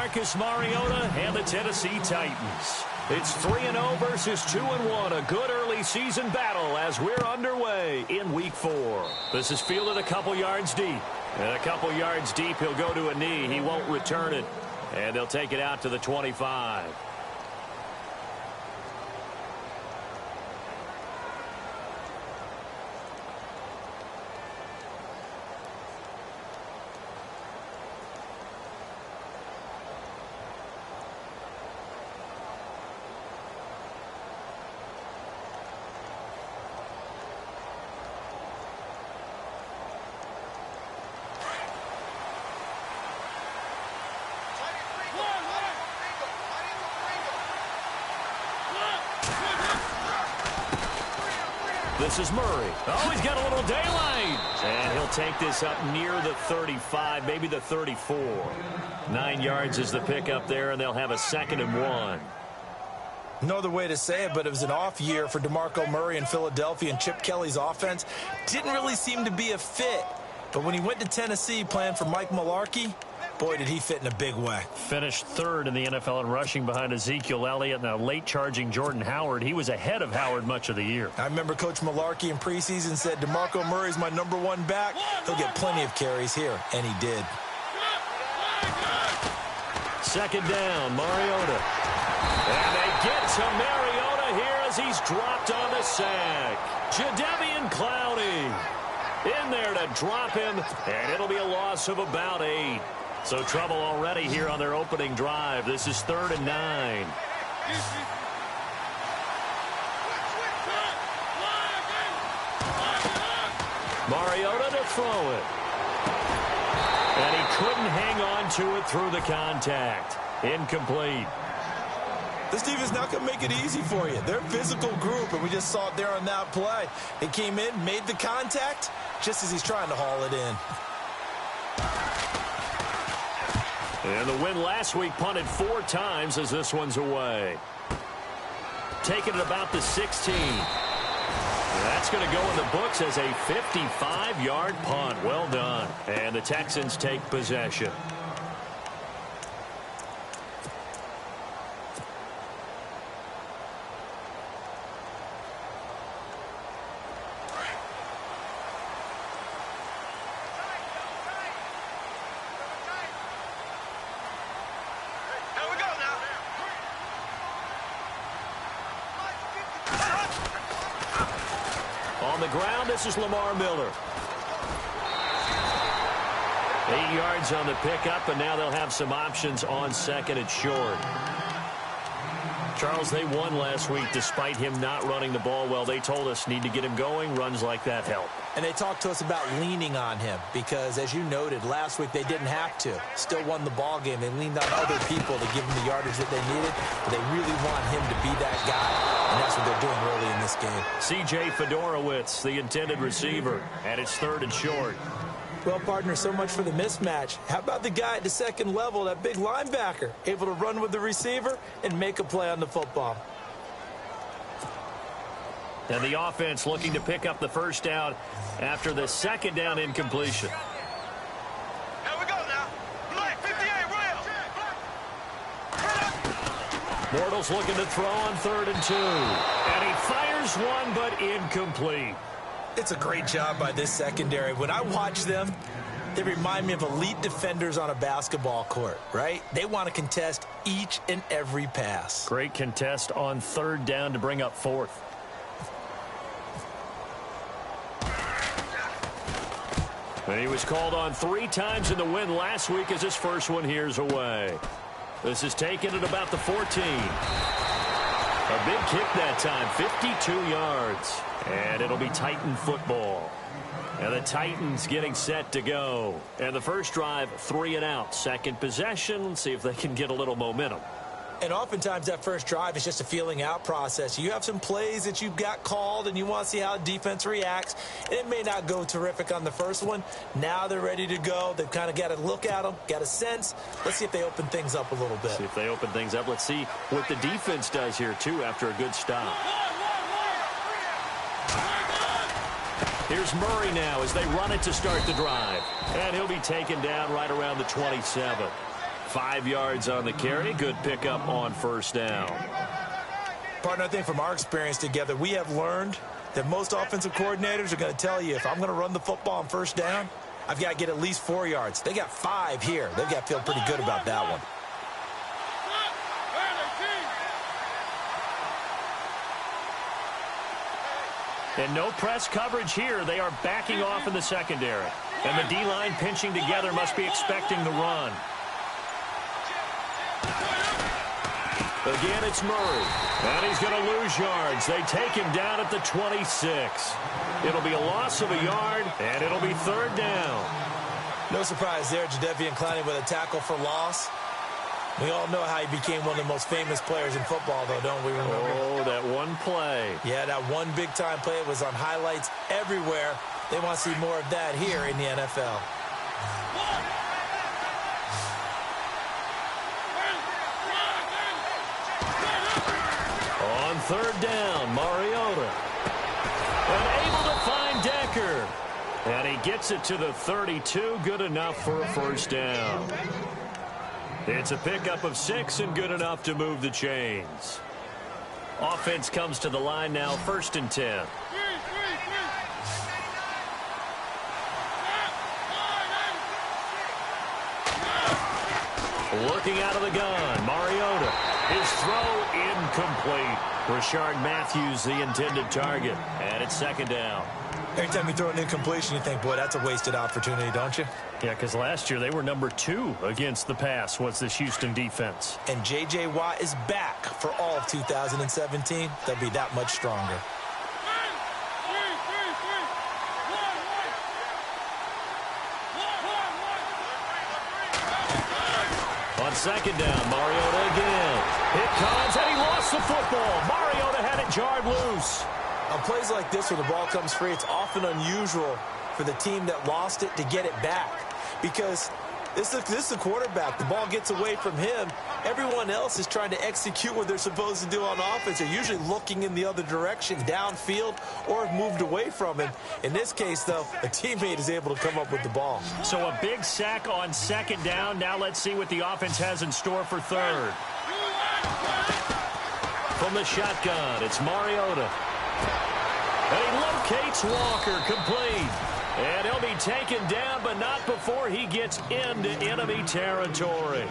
Marcus Mariota and the Tennessee Titans. It's 3-0 versus 2-1. A good early season battle as we're underway in Week 4. This is fielded a couple yards deep. And a couple yards deep, he'll go to a knee. He won't return it. And they'll take it out to the 25. This is Murray. Oh, he's got a little daylight. And he'll take this up near the 35, maybe the 34. 9 yards is the pickup there, and they'll have a 2nd and 1. No other way to say it, but it was an off year for DeMarco Murray in Philadelphia, and Chip Kelly's offense didn't really seem to be a fit. But when he went to Tennessee playing for Mike Mularkey, boy, did he fit in a big way. Finished 3rd in the NFL in rushing behind Ezekiel Elliott and a late-charging Jordan Howard. He was ahead of Howard much of the year. I remember Coach Mularkey in preseason said, DeMarco Murray's my #1 back. He'll get plenty of carries here, and he did. 2nd down, Mariota. And they get to Mariota here as he's dropped on the sack. Jadeveon Clowney in there to drop him, and it'll be a loss of about 8. So trouble already here on their opening drive. This is 3rd and 9. Mariota to throw it. And he couldn't hang on to it through the contact. Incomplete. This defense not going to make it easy for you. They're a physical group, and we just saw it there on that play. They came in, made the contact, just as he's trying to haul it in. And the win last week punted 4 times as this one's away. Taking it about the 16. That's going to go in the books as a 55-yard punt. Well done. And the Texans take possession. On the ground, this is Lamar Miller. 8 yards on the pickup, and now they'll have some options on 2nd and short. Charles, they won last week despite him not running the ball well. They told us need to get him going. Runs like that help. And they talked to us about leaning on him because, as you noted, last week they didn't have to. Still won the ball game. They leaned on other people to give him the yardage that they needed. But they really want him to be that guy, and that's what they're doing early in this game. C.J. Fedorowicz, the intended receiver, and it's 3rd and short. Well, partner, so much for the mismatch. How about the guy at the 2nd level, that big linebacker, able to run with the receiver and make a play on the football? And the offense looking to pick up the 1st down after the 2nd down incompletion. Here we go now. Black 58, real. Bortles looking to throw on 3rd and 2. And he fires one, but incomplete. It's a great job by this secondary. When I watch them, they remind me of elite defenders on a basketball court, right? They want to contest each and every pass. Great contest on 3rd down to bring up 4th. And he was called on 3 times in the win last week as his first one here's away. This is taken at about the 14. A big kick that time, 52 yards. And it'll be Titan football. And the Titans getting set to go. And the first drive, 3 and out. 2nd possession, see if they can get a little momentum. And oftentimes that first drive is just a feeling out process. You have some plays that you've got called and you want to see how defense reacts. And it may not go terrific on the first one. Now they're ready to go. They've kind of got to look at them, got a sense. Let's see if they open things up a little bit. See if they open things up. Let's see what the defense does here, too, after a good stop. Here's Murray now as they run it to start the drive. And he'll be taken down right around the 27. 5 yards on the carry. Good pickup on first down. Partner, I think from our experience together, we have learned that most offensive coordinators are going to tell you, if I'm going to run the football on first down, I've got to get at least 4 yards. They got 5 here. They've got to feel pretty good about that one. And no press coverage here. They are backing off in the secondary. And the D-line pinching together must be expecting the run. Again, it's Murray. And he's going to lose yards. They take him down at the 26. It'll be a loss of a yard, and it'll be third down. No surprise there, Jadeveon Clowney with a tackle for loss. We all know how he became one of the most famous players in football, though, don't we remember? Oh, that one play. Yeah, that one big-time play. It was on highlights everywhere. They want to see more of that here in the NFL. On third down, Mariota. Unable to find Decker. And he gets it to the 32. Good enough for a first down. It's a pickup of 6 and good enough to move the chains. Offense comes to the line now, first and 10. Looking out of the gun, Mariota. His throw incomplete. Rashard Matthews, the intended target. And it's second down. Every time you throw an incompletion, you think, boy, that's a wasted opportunity, don't you? Yeah, because last year they were number 2 against the pass, was this Houston defense. And J.J. Watt is back for all of 2017. They'll be that much stronger. On second down, Mariota again. It comes, and he lost the football. Mariota had it jarred loose. On plays like this where the ball comes free, it's often unusual for the team that lost it to get it back. Because this is the quarterback. The ball gets away from him. Everyone else is trying to execute what they're supposed to do on offense. They're usually looking in the other direction, downfield, or have moved away from him. In this case, though, a teammate is able to come up with the ball. So a big sack on second down. Now let's see what the offense has in store for third. From the shotgun, it's Mariota. And he locates Walker, complete. And he'll be taken down, but not before he gets into enemy territory.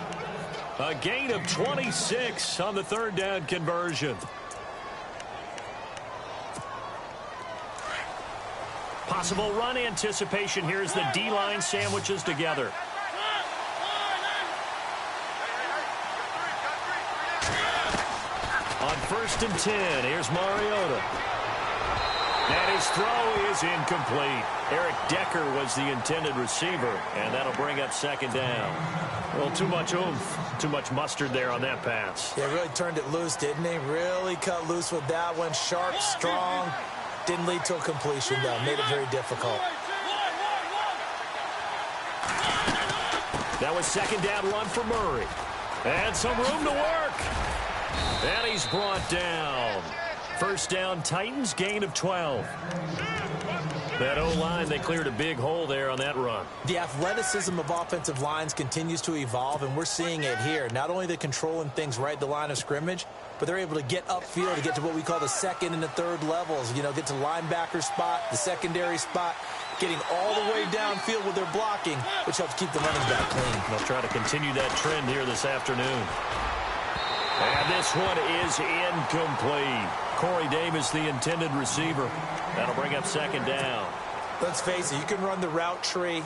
A gain of 26 on the third down conversion. Possible run anticipation here as the D-line sandwiches together. On first and 10, here's Mariota. And his throw is incomplete. Eric Decker was the intended receiver, and that'll bring up second down. Well, too much oomph, too much mustard there on that pass. Yeah, really turned it loose, didn't he? Really cut loose with that one. Sharp, strong. Didn't lead to a completion, though. Made it very difficult. That was second down run for Murray. And some room to work. And he's brought down. First down, Titans, gain of 12. That O-line, they cleared a big hole there on that run. The athleticism of offensive lines continues to evolve, and we're seeing it here. Not only they're controlling things right at the line of scrimmage, but they're able to get upfield to get to what we call the second and the third levels. You know, get to the linebacker spot, the secondary spot, getting all the way downfield with their blocking, which helps keep the running back clean. They'll try to continue that trend here this afternoon. And this one is incomplete. Corey Davis, the intended receiver. That'll bring up second down. Let's face it, you can run the route tree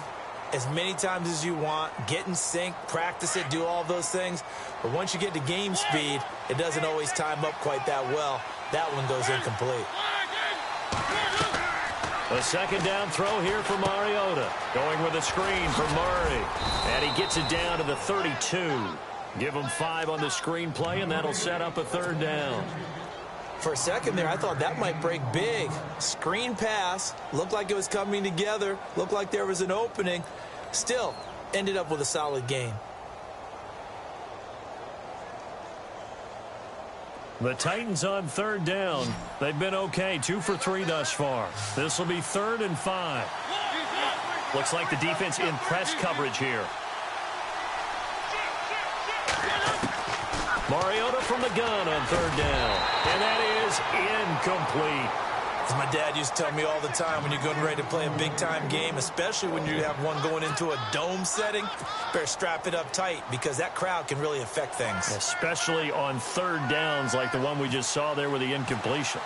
as many times as you want, get in sync, practice it, do all those things. But once you get to game speed, it doesn't always time up quite that well. That one goes incomplete. A second down throw here for Mariota. Going with a screen for Murray. And he gets it down to the 32. Give him 5 on the screen play, and that'll set up a third down. For a second there, I thought that might break big. Screen pass. Looked like it was coming together. Looked like there was an opening. Still, ended up with a solid gain. The Titans on third down. They've been okay, 2 for 3 thus far. This will be 3rd and 5. Looks like the defense in press coverage here. Mariota from the gun on third down. And that is incomplete. As my dad used to tell me all the time, when you're getting ready to play a big-time game, especially when you have one going into a dome setting, better strap it up tight because that crowd can really affect things. Especially on third downs like the one we just saw there with the incompletion.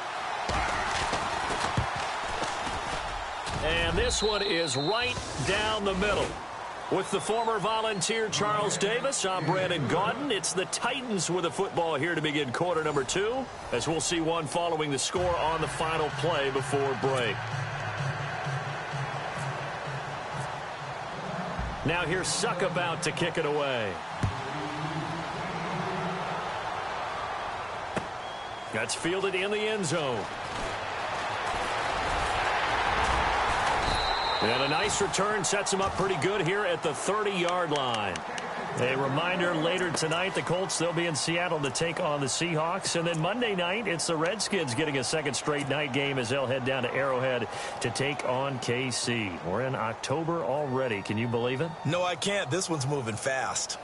And this one is right down the middle. With the former Volunteer Charles Davis, I'm Brandon Gaudin. It's the Titans with the football here to begin quarter number 2, as we'll see one following the score on the final play before break. Now here's Suck about to kick it away. That's fielded in the end zone. And a nice return sets him up pretty good here at the 30-yard line. A reminder, later tonight, the Colts, they'll be in Seattle to take on the Seahawks. And then Monday night, it's the Redskins getting a second straight night game as they'll head down to Arrowhead to take on KC. We're in October already. Can you believe it? No, I can't. This one's moving fast.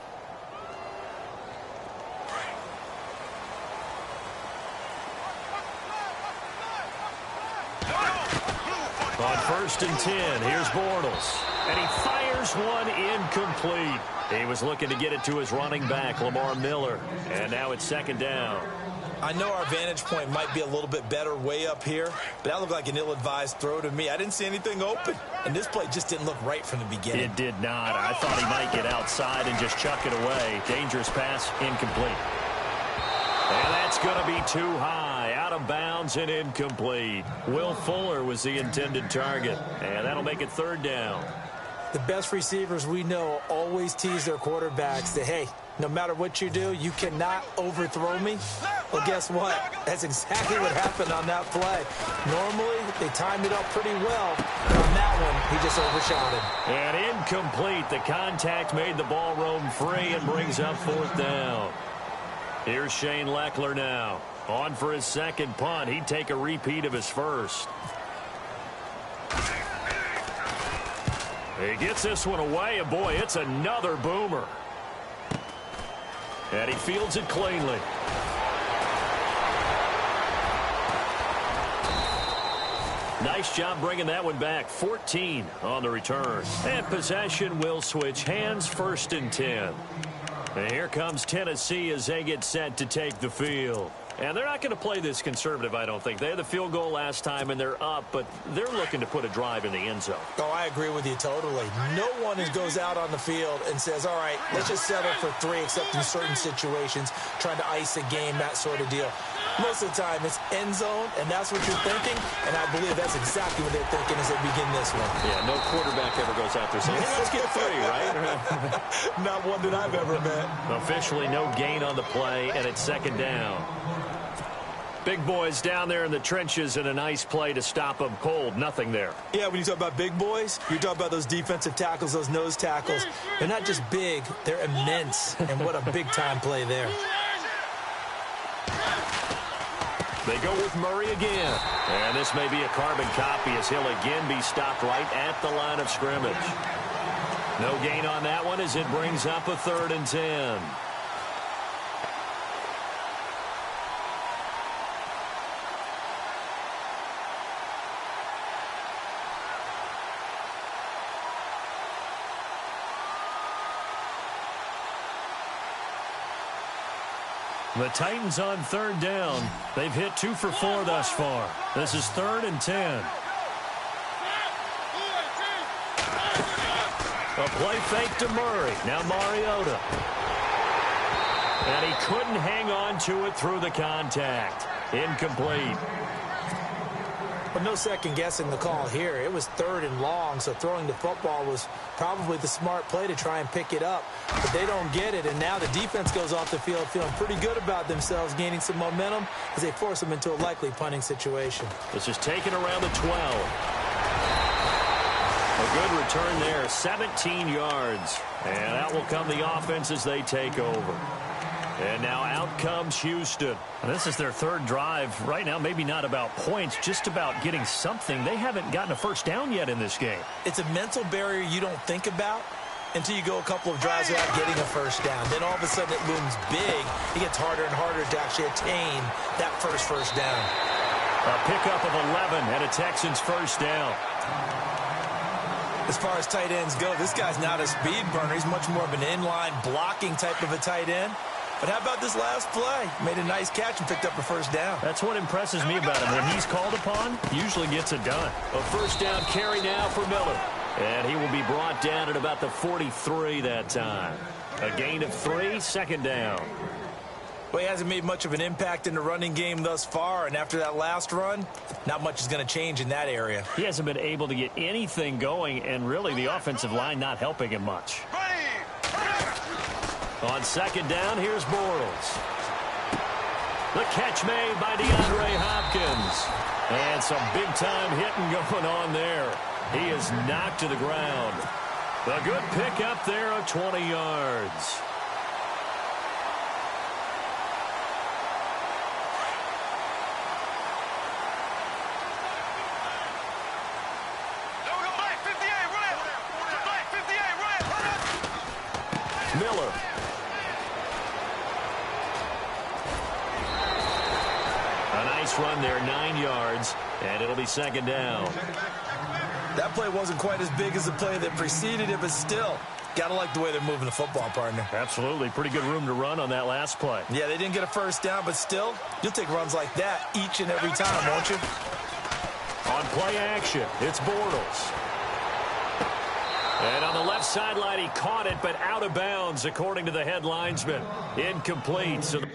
On 1st and 10, here's Bortles. And he fires one incomplete. He was looking to get it to his running back, Lamar Miller. And now it's 2nd down. I know our vantage point might be a little bit better way up here, but that looked like an ill-advised throw to me. I didn't see anything open, and this play just didn't look right from the beginning. It did not. I thought he might get outside and just chuck it away. Dangerous pass, incomplete. And that's going to be too high, out of bounds and incomplete. Will Fuller was the intended target, and that'll make it 3rd down. The best receivers we know always tease their quarterbacks that, hey, no matter what you do, you cannot overthrow me. Well, guess what? That's exactly what happened on that play. Normally, they timed it up pretty well, but on that one, he just overshot it. And incomplete. The contact made the ball roam free and brings up 4th down. Here's Shane Leckler now. On for his second punt. He'd take a repeat of his first. He gets this one away, and boy, it's another boomer. And he fields it cleanly. Nice job bringing that one back. 14 on the return. And possession will switch hands. 1st and 10. And here comes Tennessee as they get set to take the field. And they're not going to play this conservative, I don't think. They had the field goal last time, and they're up, but they're looking to put a drive in the end zone. Oh, I agree with you totally. No one goes out on the field and says, all right, let's just settle for 3, except in certain situations, trying to ice a game, that sort of deal. Most of the time, it's end zone, and that's what you're thinking, and I believe that's exactly what they're thinking as they begin this one. Yeah, no quarterback ever goes out there saying, hey, let's get 3, right? Not one that I've ever met. Officially no gain on the play, and it's 2nd down. Big boys down there in the trenches in a nice play to stop them cold. Nothing there. Yeah, when you talk about big boys, you're talking about those defensive tackles, those nose tackles. They're not just big, they're immense, and what a big-time play there. They go with Murray again. And this may be a carbon copy as he'll again be stopped right at the line of scrimmage. No gain on that one as it brings up a 3rd and 10. The Titans on 3rd down. They've hit 2 for 4 thus far. This is 3rd and 10. A play fake to Murray. Now Mariota. And he couldn't hang on to it through the contact. Incomplete. But no second guessing the call here. It was 3rd and long, so throwing the football was probably the smart play to try and pick it up. But they don't get it, and now the defense goes off the field feeling pretty good about themselves, gaining some momentum as they force them into a likely punting situation. This is taken around the 12. A good return there, 17 yards. And out will come the offense as they take over. And now out comes Houston. This is their 3rd drive. Right now, maybe not about points, just about getting something. They haven't gotten a first down yet in this game. It's a mental barrier you don't think about until you go a couple of drives without getting a first down. Then all of a sudden it looms big. It gets harder and harder to actually attain that first down. A pickup of 11 and a Texans first down. As far as tight ends go, this guy's not a speed burner. He's much more of an inline blocking type of a tight end. But how about this last play? Made a nice catch and picked up a first down. That's what impresses me about him. When he's called upon, usually gets it done. A first down carry now for Miller. And he will be brought down at about the 43 that time. A gain of 3, second down. Well, he hasn't made much of an impact in the running game thus far, and after that last run, not much is going to change in that area. He hasn't been able to get anything going, and really the offensive line not helping him much. On second down, here's Bortles. The catch made by DeAndre Hopkins. And some big-time hitting going on there. He is knocked to the ground. A good pickup there of 20 yards. Miller. A nice run there, 9 yards, and it'll be second down. That play wasn't quite as big as the play that preceded it, but still, gotta like the way they're moving the football, partner. Absolutely. Pretty good room to run on that last play. Yeah, they didn't get a first down, but still, you'll take runs like that each and every time, won't you? On play action, it's Bortles. And on the left sideline, he caught it, but out of bounds, according to the head linesman. Incomplete. So the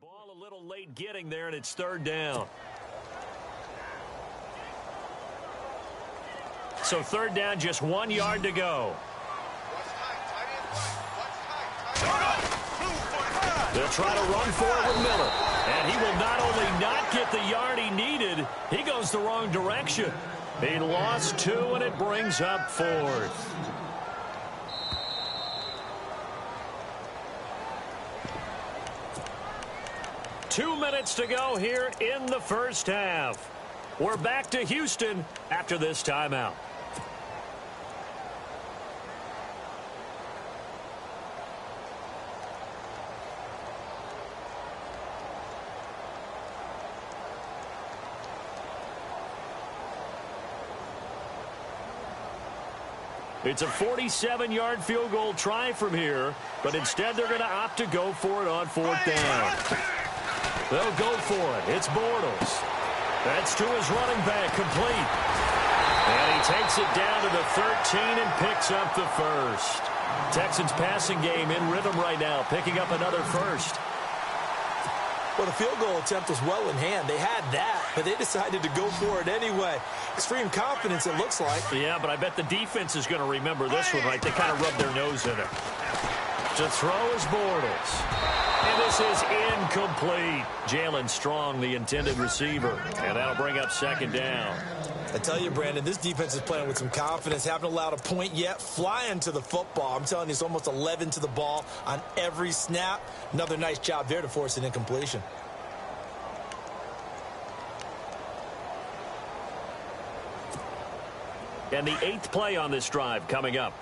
ball a little late getting there, and it's third down. So third down, just 1 yard to go. They'll try to run for it with Miller. And he will not only not get the yard he needed, he goes the wrong direction. He lost 2, and it brings up 4th. Two minutes to go here in the first half. We're back to Houston after this timeout. It's a 47-yard field goal try from here, but instead they're going to opt to go for it on 4th down. They'll go for it. It's Bortles. That's to his running back, complete. And he takes it down to the 13 and picks up the first. Texans passing game in rhythm right now, picking up another first. Well, the field goal attempt was well in hand. They had that, but they decided to go for it anyway. Extreme confidence, it looks like. Yeah, but I bet the defense is going to remember this one, right? They kind of rubbed their nose in it. To throw is Bortles. And this is incomplete. Jalen Strong, the intended receiver. And that'll bring up second down. I tell you, Brandon, this defense is playing with some confidence. Haven't allowed a point yet. Flying to the football. I'm telling you, it's almost 11 to the ball on every snap. Another nice job there to force an incompletion. And the 8th play on this drive coming up.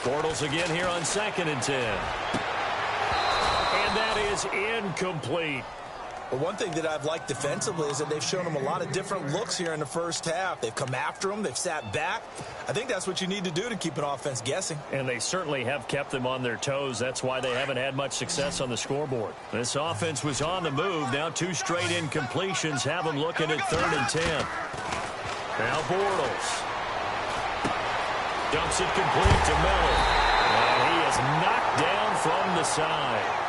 Bortles again here on 2nd and 10. And that is incomplete. Well, one thing that I've liked defensively is that they've shown them a lot of different looks here in the first half. They've come after them. They've sat back. I think that's what you need to do to keep an offense guessing. And they certainly have kept them on their toes. That's why they haven't had much success on the scoreboard. This offense was on the move. Now 2 straight incompletions have them looking at 3rd and 10. Now Bortles. Dumps it complete to Miller. And he is knocked down from the side.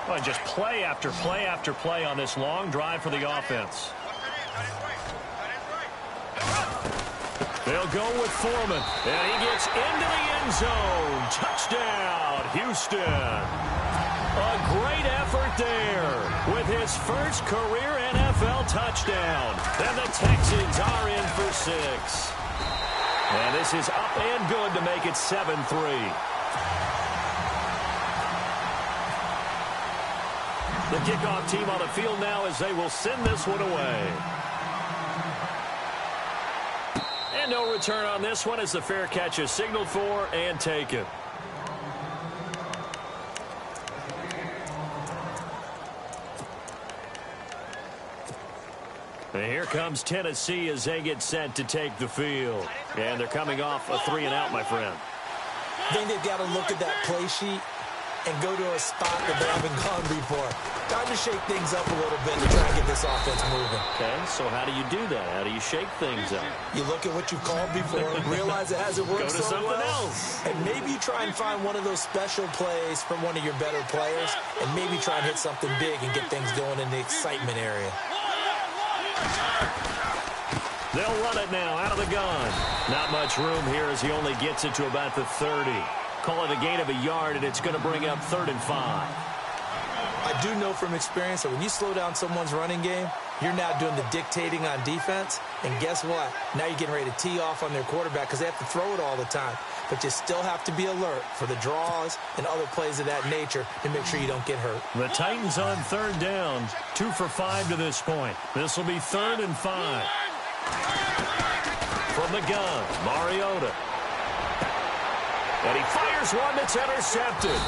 Well, just play after play after play on this long drive for the offense. They'll go with Foreman. And he gets into the end zone. Touchdown, Houston. A great effort there with his first career NFL touchdown. And the Texans are in for 6. And this is up and good to make it 7-3. The kickoff team on the field now as they will send this one away. And no return on this one as the fair catch is signaled for and taken. And here comes Tennessee as they get set to take the field. And they're coming off a 3-and-out, my friend. I think they've got to look at that play sheet and go to a spot that they haven't gone before. Time to shake things up a little bit to try and get this offense moving. Okay, so how do you do that? How do you shake things up? You look at what you've called before, realize it hasn't worked Go to so something well, else. and maybe you try and find one of those special plays from one of your better players, and maybe try and hit something big and get things going in the excitement area. They'll run it now out of the gun. Not much room here as he only gets it to about the 30. Call it a gain of a yard, and it's going to bring up 3rd and 5. I do know from experience that when you slow down someone's running game, you're now doing the dictating on defense. And guess what? Now you're getting ready to tee off on their quarterback because they have to throw it all the time. But you still have to be alert for the draws and other plays of that nature to make sure you don't get hurt. The Titans on 3rd down, 2 for 5 to this point. This will be 3rd and 5. From the gun, Mariota. And he fires one that's intercepted.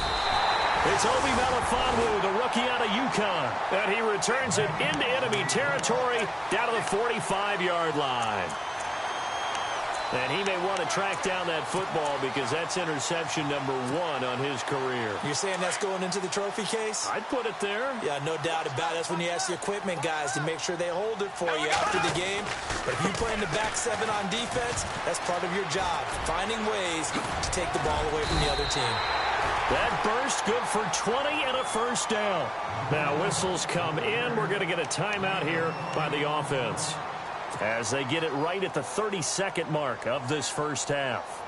It's Obi Melifonwu, the rookie out of UConn. And he returns it into enemy territory down to the 45-yard line. And he may want to track down that football because that's interception number 1 on his career. You're saying that's going into the trophy case? I'd put it there. Yeah, no doubt about it. That's when you ask the equipment guys to make sure they hold it for you after the game. But if you play in the back 7 on defense, that's part of your job, finding ways to take the ball away from the other team. That burst good for 20 and a first down. Now whistles come in. We're going to get a timeout here by the offense as they get it right at the 32nd mark of this first half.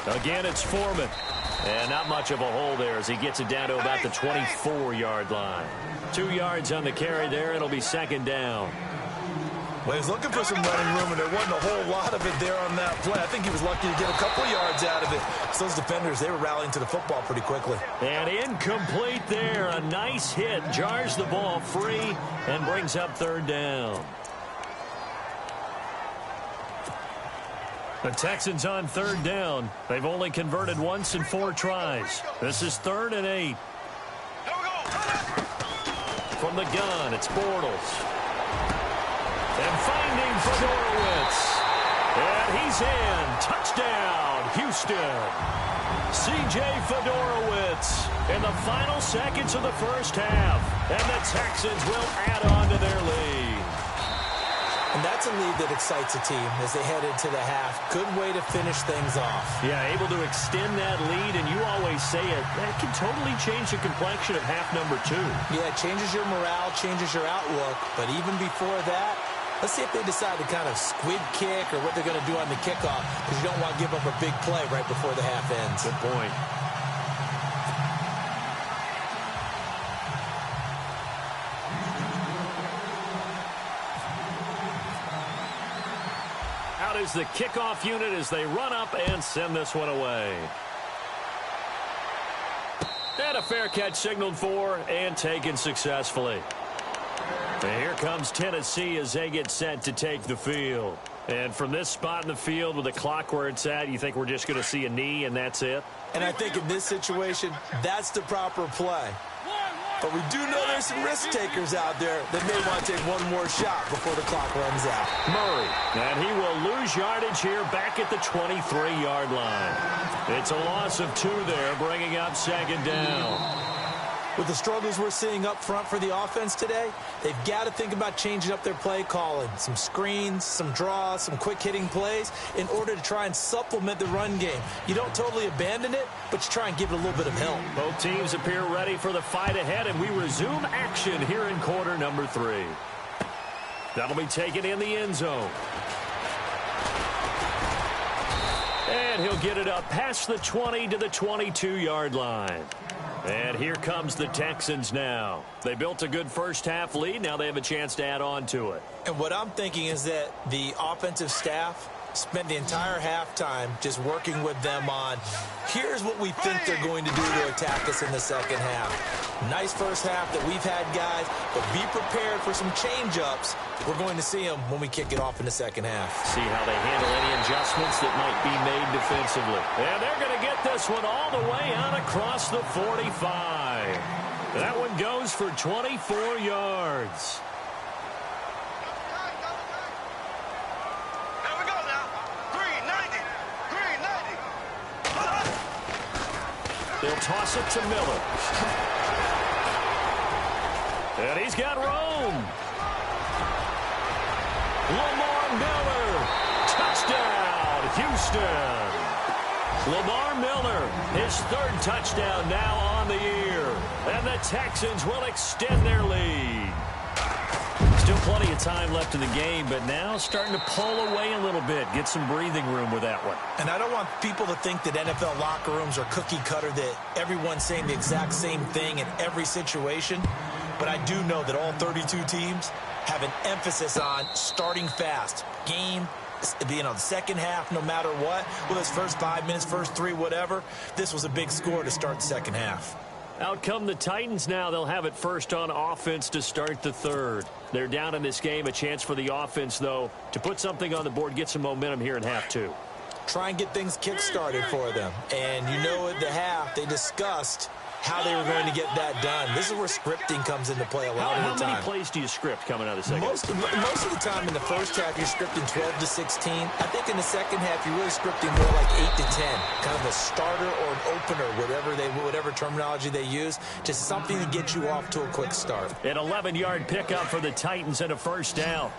Again, it's Foreman. And not much of a hole there as he gets it down to about the 24-yard line. 2 yards on the carry there. It'll be 2nd down. Well, he was looking for some running room, and there wasn't a whole lot of it there on that play. I think he was lucky to get a couple yards out of it. So those defenders, they were rallying to the football pretty quickly. And incomplete there. A nice hit. Jars the ball free and brings up 3rd down. The Texans on 3rd down. They've only converted once in 4 tries. This is 3rd and 8. From the gun, it's Bortles. And finding Fedorowicz. And he's in. Touchdown, Houston. C.J. Fedorowicz in the final seconds of the first half. And the Texans will add on to their lead. And that's a lead that excites a team as they head into the half. Good way to finish things off. Yeah, able to extend that lead, and you always say it, that can totally change the complexion of half number 2. Yeah, it changes your morale, changes your outlook. But even before that, let's see if they decide to kind of squid kick or what they're going to do on the kickoff, because you don't want to give up a big play right before the half ends. Good point. Out is the kickoff unit as they run up and send this one away. And a fair catch signaled for and taken successfully. And here comes Tennessee as they get set to take the field. And from this spot in the field with the clock where it's at, you think we're just going to see a knee and that's it? And I think in this situation, that's the proper play. But we do know there's some risk takers out there that may want to take one more shot before the clock runs out. Murray, and he will lose yardage here back at the 23-yard line. It's a loss of 2 there, bringing up 2nd down. With the struggles we're seeing up front for the offense today, they've got to think about changing up their play calling. Some screens, some draws, some quick-hitting plays in order to try and supplement the run game. You don't totally abandon it, but you try and give it a little bit of help. Both teams appear ready for the fight ahead, and we resume action here in quarter number 3. That'll be taken in the end zone. And he'll get it up past the 20 to the 22-yard line. And here comes the Texans now. They built a good first-half lead. Now they have a chance to add on to it. And what I'm thinking is that the offensive staff spent the entire halftime just working with them on, here's what we think they're going to do to attack us in the second half. Nice first half that we've had, guys, but be prepared for some change-ups. We're going to see them when we kick it off in the second half. See how they handle any adjustments that might be made defensively. And they're going to get this one all the way out across the 45. That one goes for 24 yards. There we go now. 390. 390. They'll toss it to Miller. And he's got Rome. Lamar Miller. Touchdown, Houston. Lamar Miller, his third touchdown now on the year. And the Texans will extend their lead. Still plenty of time left in the game, but now starting to pull away a little bit. Get some breathing room with that one. And I don't want people to think that NFL locker rooms are cookie cutter, that everyone's saying the exact same thing in every situation. But I do know that all 32 teams have an emphasis on starting fast. Game, the second half, no matter what. Well, it's first 5 minutes, first 3, whatever. This was a big score to start the second half. Out come the Titans now. They'll have it first on offense to start the third. They're down in this game. A chance for the offense, though, to put something on the board, get some momentum here in half two. Try and get things kick-started for them. And you know at the half, they discussed how they were going to get that done. This is where scripting comes into play a lot of the time. How many plays do you script coming out of the second? Most of the time in the first half, you're scripting 12 to 16. I think in the second half, you're really scripting more like 8 to 10. Kind of a starter or an opener, whatever terminology they use. Just something to get you off to a quick start. An 11-yard pickup for the Titans and a first down.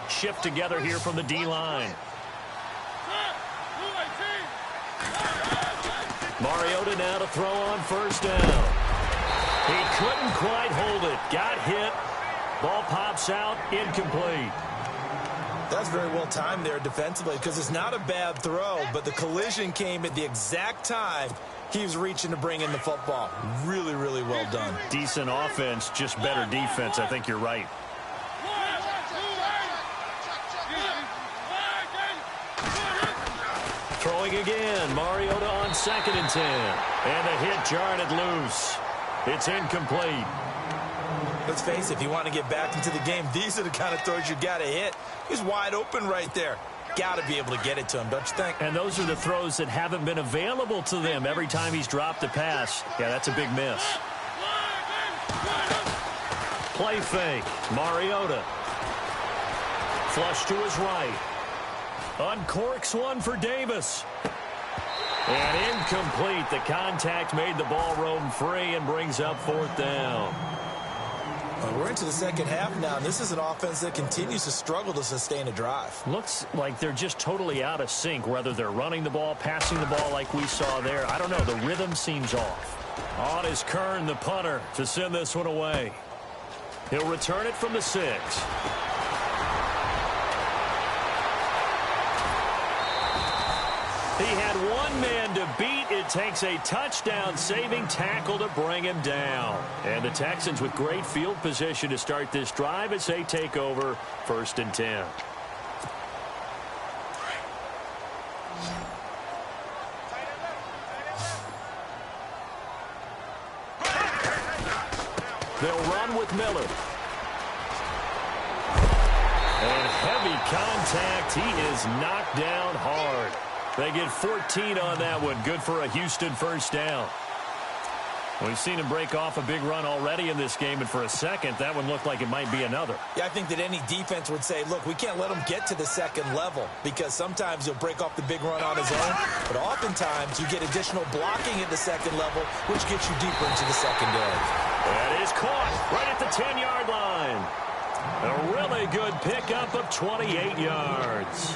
Shift together here from the D-line. Mariota now to throw on first down. He couldn't quite hold it. Got hit. Ball pops out. Incomplete. That's very well timed there defensively because it's not a bad throw, but the collision came at the exact time he was reaching to bring in the football. Really, really well done. Decent offense, just better defense. I think you're right. Throwing again. Mariota on 2nd and 10. And the hit jarred it loose. It's incomplete. Let's face it, if you want to get back into the game, these are the kind of throws you got to hit. He's wide open right there. Got to be able to get it to him, don't you think? And those are the throws that haven't been available to them every time he's dropped a pass. Yeah, that's a big miss. Play fake. Mariota. Flush to his right. Uncorks one for Davis. And incomplete. The contact made the ball roam free and brings up 4th down. We're into the second half now, and this is an offense that continues to struggle to sustain a drive. Looks like they're just totally out of sync, whether they're running the ball, passing the ball like we saw there. I don't know. The rhythm seems off. On is Kern, the punter, to send this one away. He'll return it from the 6. He had one man to beat. It takes a touchdown-saving tackle to bring him down. And the Texans with great field position to start this drive as they take over 1st and 10. They'll run with Miller. And heavy contact. He is knocked down hard. They get 14 on that one. Good for a Houston first down. We've seen him break off a big run already in this game, and for a second, that one looked like it might be another. Yeah, I think that any defense would say, look, we can't let him get to the second level because sometimes he'll break off the big run on his own, but oftentimes you get additional blocking at the second level, which gets you deeper into the secondary. That is caught right at the 10-yard line. A really good pickup of 28 yards.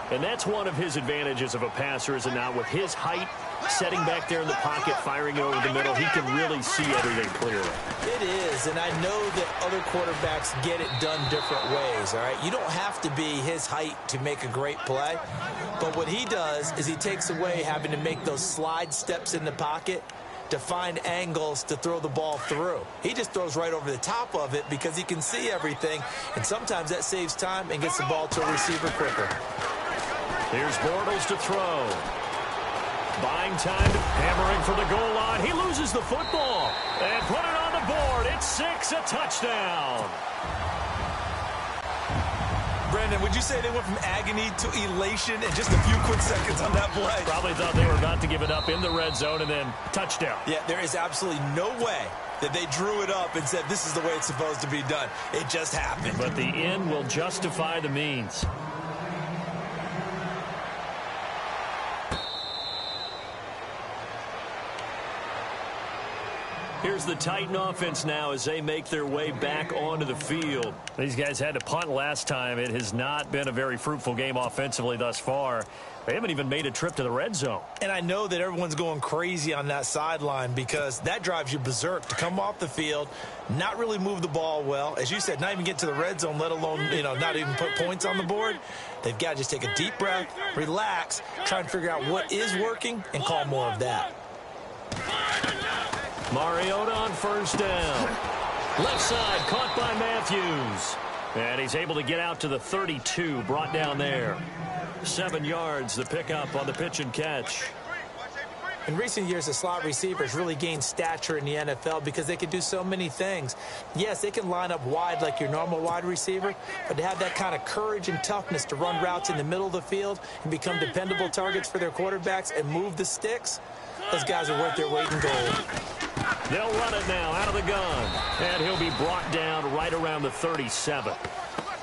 And that's one of his advantages of a passer, is it not? With his height, Sitting back there in the pocket, firing it over the middle, he can really see everything clearly. It is, and I know that other quarterbacks get it done different ways, all right? You don't have to be his height to make a great play, but what he does is he takes away having to make those slide steps in the pocket to find angles to throw the ball through. He just throws right over the top of it because he can see everything, and sometimes that saves time and gets the ball to a receiver quicker. Here's Bortles to throw. Buying time, hammering for the goal line. He loses the football and put it on the board. It's 6, a touchdown. Brandon, would you say they went from agony to elation in just a few quick seconds on that play? Probably thought they were about to give it up in the red zone and then touchdown. Yeah, there is absolutely no way that they drew it up and said this is the way it's supposed to be done. It just happened. But the end will justify the means. Here's the Titan offense now as they make their way back onto the field. These guys had to punt last time. It has not been a very fruitful game offensively thus far. They haven't even made a trip to the red zone. And I know that everyone's going crazy on that sideline because that drives you berserk to come off the field, not really move the ball well. As you said, not even get to the red zone, let alone, not even put points on the board. They've got to just take a deep breath, relax, try and figure out what is working, and call more of that. Mariota on first down. Left side, caught by Matthews. And he's able to get out to the 32, brought down there. 7 yards, the pickup on the pitch and catch. In recent years, the slot receivers really gained stature in the NFL because they can do so many things. Yes, they can line up wide like your normal wide receiver, but to have that kind of courage and toughness to run routes in the middle of the field and become dependable targets for their quarterbacks and move the sticks, those guys are worth their weight in gold. They'll run it now out of the gun, and he'll be brought down right around the 37.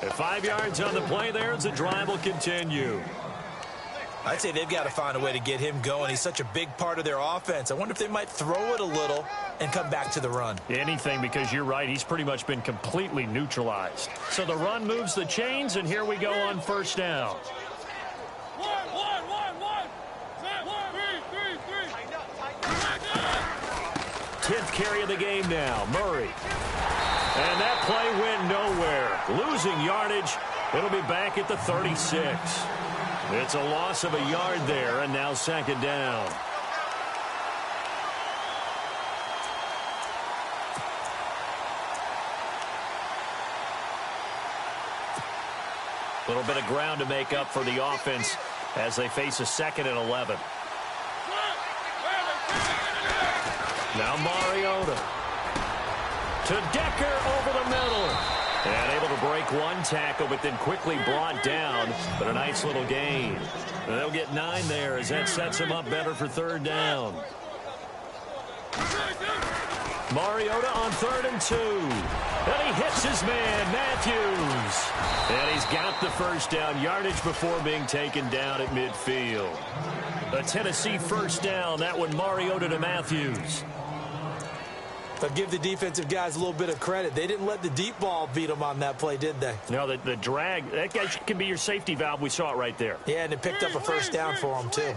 At 5 yards on the play there as the drive will continue. I'd say they've got to find a way to get him going. He's such a big part of their offense. I wonder if they might throw it a little and come back to the run. Anything, because you're right. He's pretty much been completely neutralized. So the run moves the chains, and here we go on first down. 10th carry of the game now, Murray. And that play went nowhere. Losing yardage. It'll be back at the 36. It's a loss of a yard there, and now second down. A little bit of ground to make up for the offense as they face a 2nd and 11. Now Mariota to Decker over the middle. And able to break one tackle, but then quickly brought down. But a nice little gain. And they'll get 9 there as that sets them up better for third down. Mariota on 3rd and 2. And he hits his man, Matthews. And he's got the first down yardage before being taken down at midfield. A Tennessee first down. That one Mariota to Matthews. But give the defensive guys a little bit of credit. They didn't let the deep ball beat them on that play, did they? No, the drag, that guy can be your safety valve. We saw it right there. Yeah, and it picked up a first down for them, too.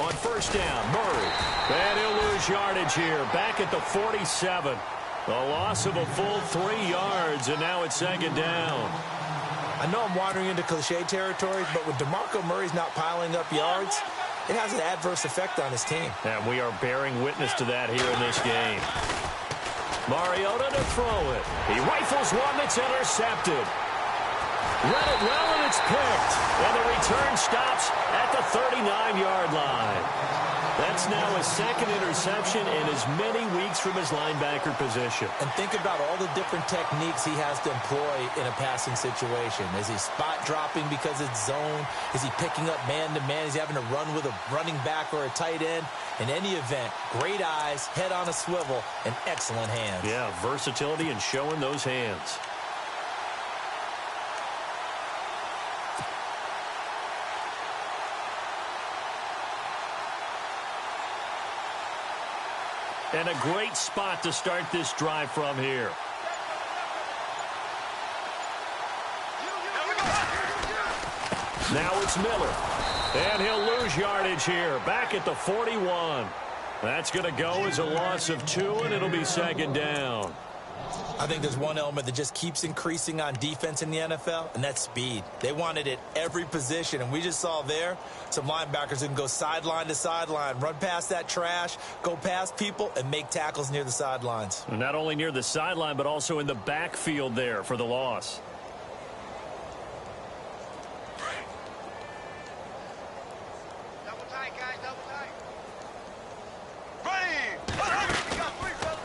On first down, Murray. And he'll lose yardage here. Back at the 47. A loss of a full 3 yards, and now it's second down. I know I'm wandering into cliche territory, but when DeMarco Murray's not piling up yards, it has an adverse effect on his team. And we are bearing witness to that here in this game. Mariota to throw it. He rifles one that's intercepted. Read it well, and it's picked. And the return stops at the 39-yard line. That's now his 2nd interception in as many weeks from his linebacker position. And think about all the different techniques he has to employ in a passing situation. Is he spot dropping because it's zone? Is he picking up man-to-man? Is he having to run with a running back or a tight end? In any event, great eyes, head on a swivel, and excellent hands. Yeah, versatility and showing those hands. And a great spot to start this drive from here. Now it's Miller. And he'll lose yardage here. Back at the 41. That's going to go as a loss of 2, and it'll be second down. I think there's one element that just keeps increasing on defense in the NFL, and that's speed. They want it at every position, and we just saw there some linebackers who can go sideline to sideline, run past that trash, go past people, and make tackles near the sidelines. And not only near the sideline, but also in the backfield there for the loss. Double tight, guys, double tight. Ready!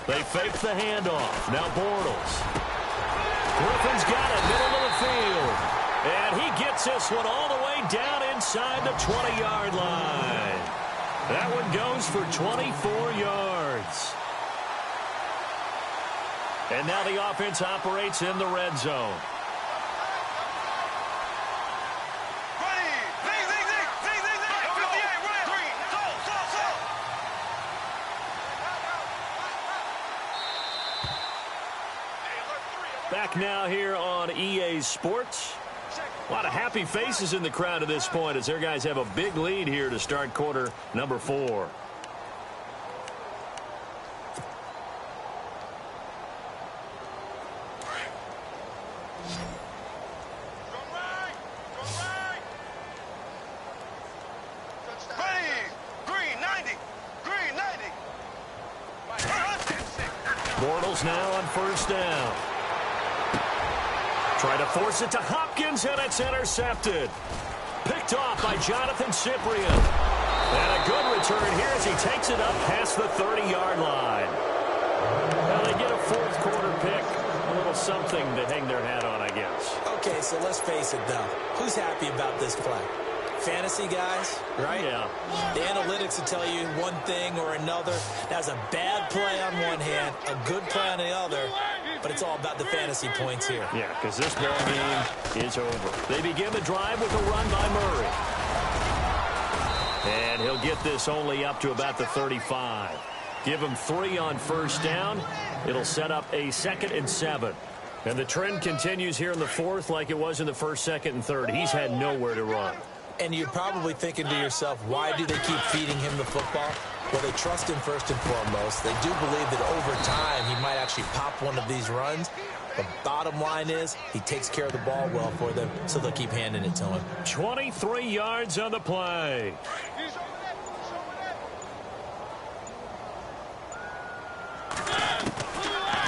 They fake the handoff. Now Bortles. Griffin's got it, middle of the field. And he gets this one all the way down inside the 20-yard line. That one goes for 24 yards. And now the offense operates in the red zone. Back now here on EA Sports. A lot of happy faces in the crowd at this point as their guys have a big lead here to start quarter number 4. Bortles now on first down. Try to force it to Hopkins, and it's intercepted. Picked off by Jonathan Cyprien. And a good return here as he takes it up past the 30-yard line. Now they get a fourth quarter pick. A little something to hang their hat on, I guess. Okay, so let's face it, though. Who's happy about this play? Fantasy guys, right? Yeah. The analytics will tell you one thing or another. That's a bad play on one hand, a good play on the other, but it's all about the fantasy points here. Yeah, because this ball game is over. They begin the drive with a run by Murray. And he'll get this only up to about the 35. Give him 3 on first down. It'll set up a 2nd and 7. And the trend continues here in the 4th like it was in the 1st, 2nd, and 3rd. He's had nowhere to run. And you're probably thinking to yourself, why do they keep feeding him the football? Well, they trust him first and foremost. They do believe that over time he might actually pop one of these runs. The bottom line is he takes care of the ball well for them, so they'll keep handing it to him. 23 yards on the play.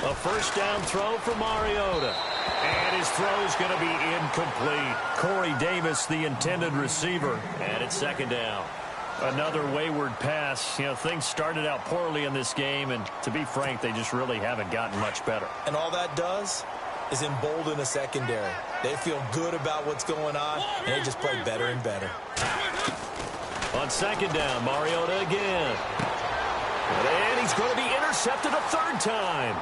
A first down throw for Mariota. And his throw's going to be incomplete. Corey Davis, the intended receiver, and it's 2nd down. Another wayward pass. You know, things started out poorly in this game, and to be frank, they just really haven't gotten much better. And all that does is embolden the secondary. They feel good about what's going on, and they just play better and better. On 2nd down, Mariota again. And he's going to be intercepted a 3rd time.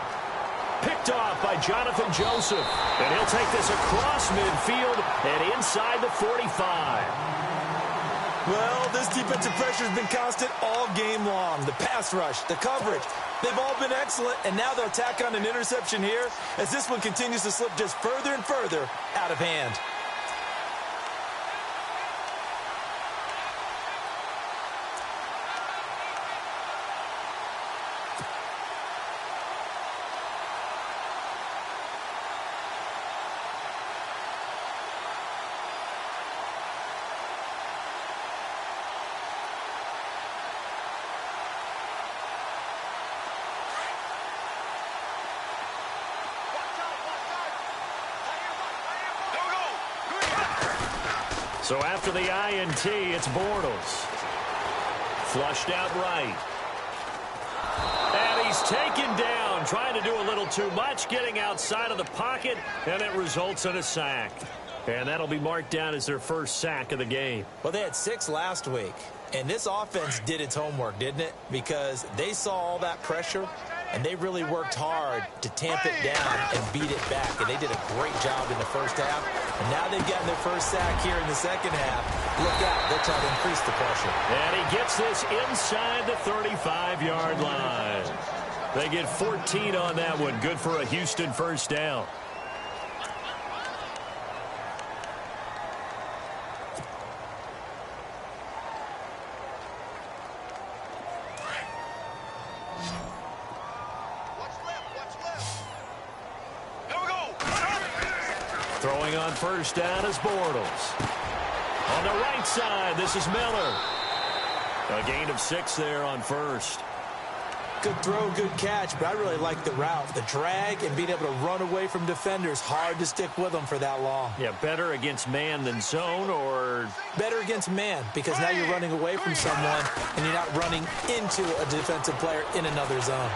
Picked off by Jonathan Joseph. And he'll take this across midfield and inside the 45. Well, this defensive pressure has been constant all game long. The pass rush, the coverage, they've all been excellent, and now they'll tack on an interception here as this one continues to slip just further and further out of hand. Go, So after the INT, it's Bortles. Flushed out right. And he's taken down, trying to do a little too much, getting outside of the pocket, and it results in a sack. And that'll be marked down as their first sack of the game. Well, they had 6 last week, and this offense did its homework, didn't it? Because they saw all that pressure, and they really worked hard to tamp it down and beat it back. And they did a great job in the first half. And now they've gotten their first sack here in the second half. Look out. They'll try to increase the pressure. And he gets this inside the 35-yard line. They get 14 on that one. Good for a Houston first down. Throwing on first down is Bortles. On the right side, this is Miller. A gain of 6 there on first. Good throw, good catch, but I really like the route. The drag and being able to run away from defenders, hard to stick with them for that long. Yeah, better against man than zone, or? Better against man, because now you're running away from someone and you're not running into a defensive player in another zone.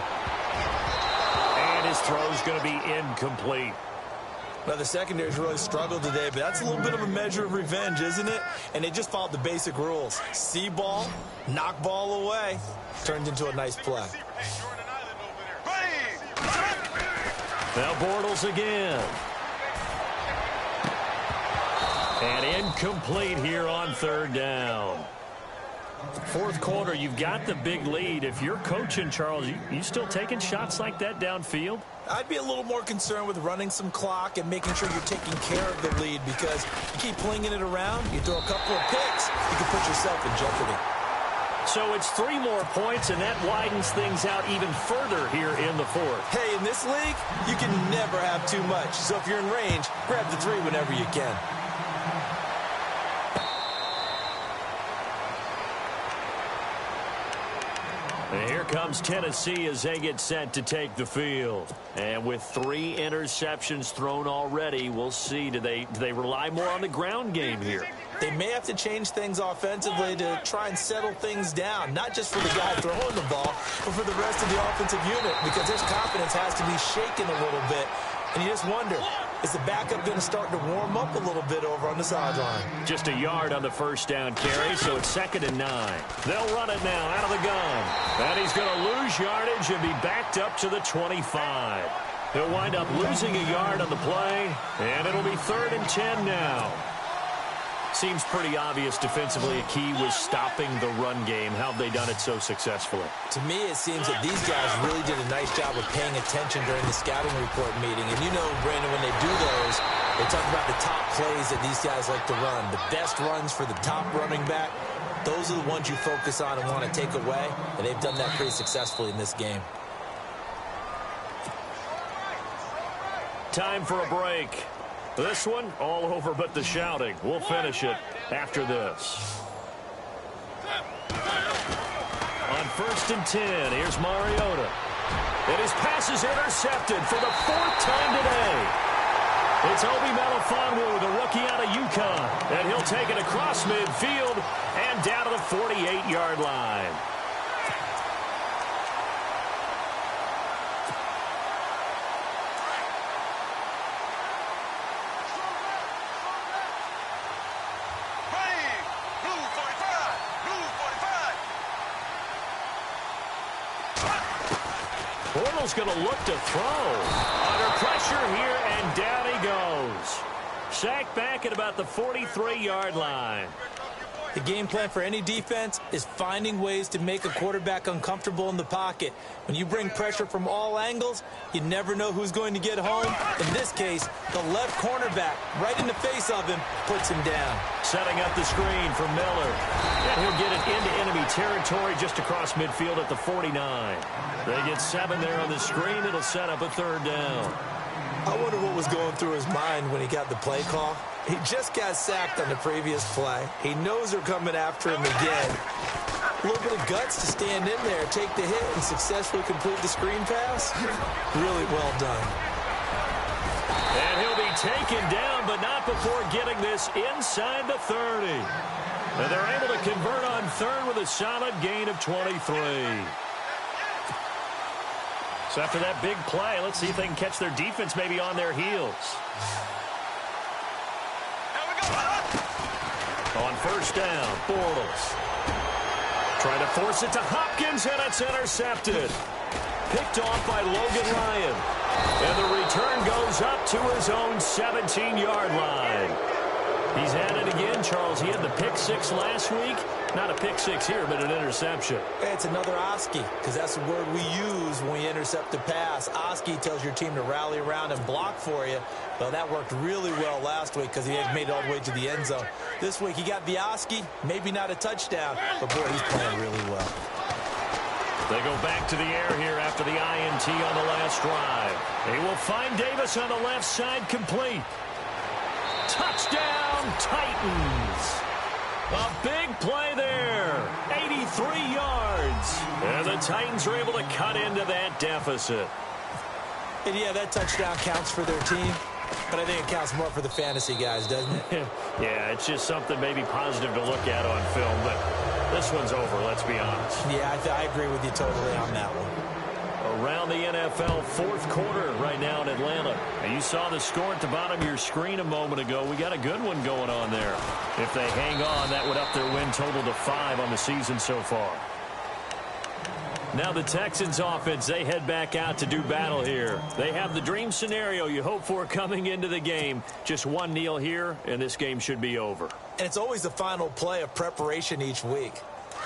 And his throw's going to be incomplete. Now, the secondary's really struggled today, but that's a little bit of a measure of revenge, isn't it? And they just followed the basic rules. See ball, knock ball away. Turned into a nice play. Now Bortles again. And incomplete here on third down. Fourth quarter, you've got the big lead. If you're coaching, Charles, you still taking shots like that downfield? I'd be a little more concerned with running some clock and making sure you're taking care of the lead, because you keep flinging it around, you throw a couple of picks, you can put yourself in jeopardy. So it's 3 more points, and that widens things out even further here in the fourth. Hey, in this league, you can never have too much. So if you're in range, grab the 3 whenever you can. And here comes Tennessee as they get set to take the field. And with 3 interceptions thrown already, we'll see. Do they rely more on the ground game here? They may have to change things offensively to try and settle things down, not just for the guy throwing the ball, but for the rest of the offensive unit, because his confidence has to be shaken a little bit. And you just wonder, is the backup going to start to warm up a little bit over on the sideline? Just a yard on the first down carry, so it's 2nd and 9. They'll run it now out of the gun. And he's going to lose yardage and be backed up to the 25. He'll wind up losing a yard on the play, and it'll be 3rd and 10 now. Seems pretty obvious defensively a key was stopping the run game. How have they done it so successfully? To me, it seems that these guys really did a nice job of paying attention during the scouting report meeting. And you know, Brandon, when they do those, they talk about the top plays that these guys like to run. The best runs for the top running back, those are the ones you focus on and want to take away. And they've done that pretty successfully in this game. Time for a break. This one, all over but the shouting. We'll finish it after this. On 1st and 10, here's Mariota. And his pass is intercepted for the 4th time today. It's Obi Melifonwu, the rookie out of UConn. And he'll take it across midfield and down to the 48-yard line. Bortles going to look to throw. Under pressure here, and down he goes. Sacked back at about the 43-yard line. The game plan for any defense is finding ways to make a quarterback uncomfortable in the pocket. When you bring pressure from all angles, you never know who's going to get home. In this case, the left cornerback, right in the face of him, puts him down. Setting up the screen for Miller. And he'll get it into enemy territory just across midfield at the 49. They get 7 there on the screen. It'll set up a 3rd down. I wonder what was going through his mind when he got the play call. He just got sacked on the previous play. He knows they're coming after him again. A little bit of guts to stand in there, take the hit, and successfully complete the screen pass. Really well done. And he'll be taken down, but not before getting this inside the 30. And they're able to convert on 3rd with a solid gain of 23. So after that big play, let's see if they can catch their defense maybe on their heels. On 1st down, Bortles. Trying to force it to Hopkins, and it's intercepted. Picked off by Logan Ryan. And the return goes up to his own 17-yard line. He's at it again, Charles. He had the pick 6 last week. Not a pick 6 here, but an interception. Hey, it's another Oski, because that's the word we use when we intercept a pass. Oski tells your team to rally around and block for you. Well, that worked really well last week because he had made it all the way to the end zone. This week, he got the Oski, maybe not a touchdown, but boy, he's playing really well. They go back to the air here after the INT on the last drive. They will find Davis on the left side complete. Touchdown, Titans. A big play there. 83 yards. And the Titans are able to cut into that deficit. And yeah, that touchdown counts for their team, but I think it counts more for the fantasy guys, doesn't it? Yeah, it's just something maybe positive to look at on film, but this one's over, let's be honest. Yeah, I agree with you totally on that one. Around the NFL, fourth quarter right now in Atlanta. And you saw the score at the bottom of your screen a moment ago. We got a good one going on there. If they hang on, that would up their win total to 5 on the season so far. Now the Texans offense, they head back out to do battle here. They have the dream scenario you hope for coming into the game. Just one kneel here, and this game should be over. And it's always the final play of preparation each week.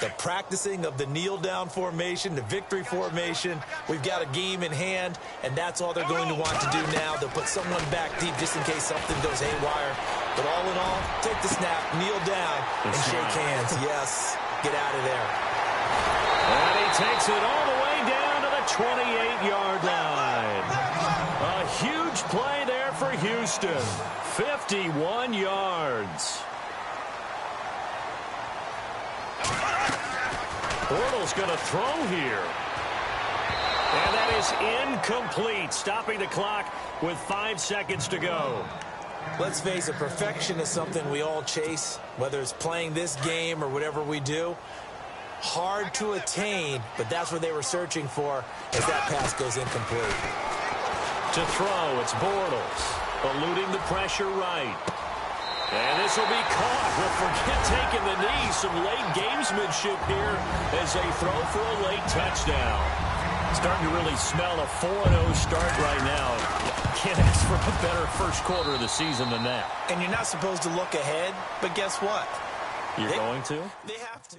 The practicing of the kneel-down formation, the victory formation. We've got a game in hand, and that's all they're going to want to do now. They'll put someone back deep just in case something goes haywire. But all in all, take the snap, kneel down, and shake hands. Yes, get out of there. And he takes it all the way down to the 28-yard line. A huge play there for Houston. 51 yards. Bortles going to throw here. And that is incomplete, stopping the clock with 5 seconds to go. Let's face it, perfection is something we all chase, whether it's playing this game or whatever we do. Hard to attain, but that's what they were searching for as that pass goes incomplete. To throw, it's Bortles, eluding the pressure right. And this will be caught. We'll forget taking the knee. Some late gamesmanship here as they throw for a late touchdown. Starting to really smell a 4-0 start right now. Can't ask for a better first quarter of the season than that. And you're not supposed to look ahead, but guess what? You're going to? They have to.